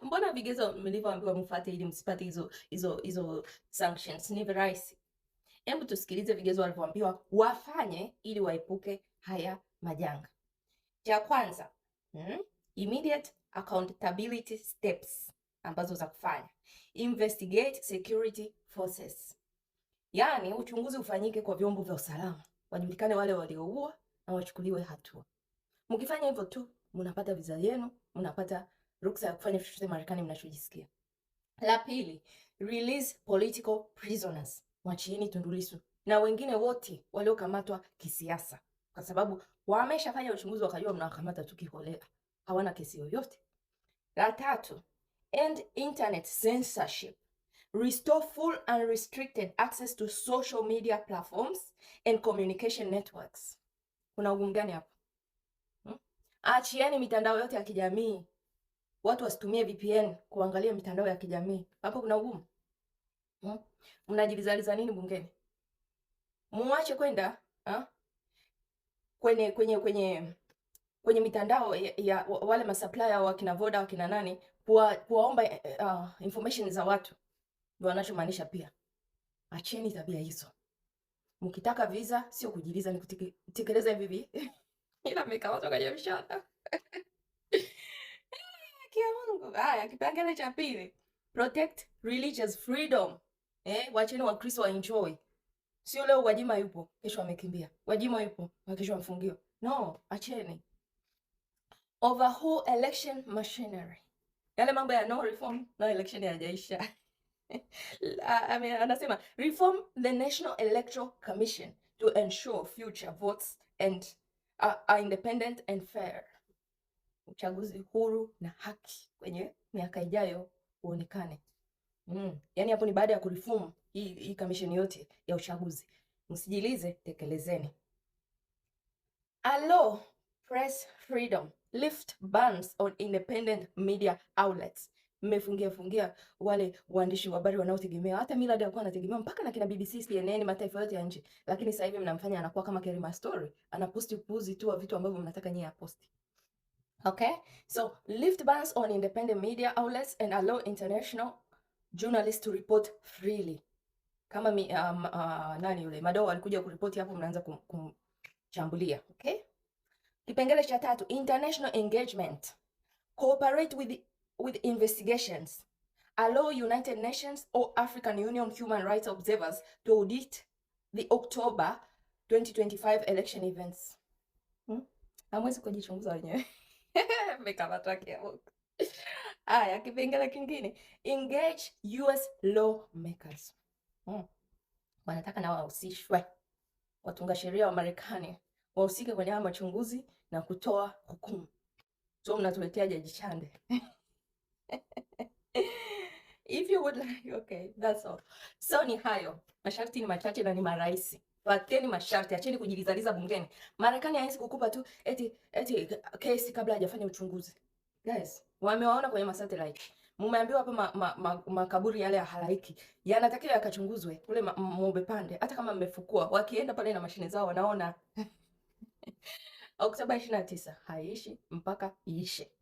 Mbona vigezo mlivyoambiwa mfuate ili msipate hizo sanctions ni rahisi? Hebu tusikilize vigezo walivyoambiwa wafanye ili waepuke haya majanga. Cha kwanza, immediate accountability steps ambazo za kufanya. Investigate security forces. Yaani uchunguzi ufanyike kwa vyombo vya usalama, wajulikane wale walioua na wachukuliwe hatua. Mkifanya hivyo tu mnapata visa yenu, mnapata ruksa ya kufanya chochote Marekani mnachojisikia. La pili, release political prisoners. Mwachieni Tundu Lissu na wengine wote waliokamatwa kisiasa, kwa sababu wameshafanya uchunguzi wakajua mnawakamata tu kiholela, hawana kesi yoyote. La tatu, end internet censorship. Restore full unrestricted access to social media platforms and communication networks. Kuna ugumu gani hapo? Achieni mitandao yote ya kijamii, watu wasitumie VPN kuangalia mitandao ya kijamii. Hapo kuna ugumu? Mnajibizaliza nini bungeni? Muache kwenda kwenye mitandao ya wale masupplier wa kina Voda wa kina nani kuwaomba information za watu. Ndio wanachomaanisha pia. Acheni tabia hizo. Mkitaka visa sio kujiliza, ni kutekeleza hivi. Ila mmekamatwa kwenye mshahara. Kia Mungu. Haya, kipengele cha pili. Protect religious freedom. Wacheni Wakristo enjoy. Sio leo Gwajima yupo, kesho amekimbia. Gwajima yupo, kesho amefungiwa. No, acheni. Overhaul election machinery. Yale mambo ya no reform, no election hayajaisha. Anasema reform the National Electoral Commission to ensure future votes and are independent and fair. Uchaguzi huru na haki kwenye miaka ijayo uonekane. Yaani hapo ni baada ya kureform hii commission yote ya uchaguzi. Msijilize, tekelezeni. Allow press freedom. Lift bans on independent media outlets. Mmefungia wale waandishi wa habari wanaotegemea. Hata Millard alikuwa anategemea mpaka na kina BBC, CNN, mataifa yote ya nje. Lakini sasa hivi mnamfanya anakuwa kama Kerima Story. Anaposti upuzi tu wa vitu ambavyo mnataka nyie aposti. Okay? So, lift bans on independent media outlets and allow international journalists to report freely. Kama nani yule Mado alikuja kuripoti hapo, mnaanza kumchambulia. Okay? Kipengele cha tatu, international engagement. Cooperate with investigations. Allow United Nations or African Union human rights observers to audit the October 2025 election events. Hamwezi kujichunguza wenyewe. Mmekamatwa kiasi. Haya, kipengele kingine, engage US lawmakers. Wanataka na wahusishwe. Watunga sheria wa Marekani wahusike kwenye haya machunguzi na kutoa hukumu. So mnatuletea Jaji Chande. If you would like, okay, that's all. So ni hayo. Masharti ni machache na ni marahisi. Pateni masharti, acheni kujilizaliza bungeni. Marekani haiwezi kukupa tu eti kesi kabla hajafanya uchunguzi. Guys, wamewaona kwenye masatellite. Mumeambiwa hapa makaburi yale ya halaiki yanatakiwa yakachunguzwe kule Mwembepande. Hata kama mmefukua, wakienda pale na mashine zao wanaona. Oktoba 29 haiishi mpaka iishe.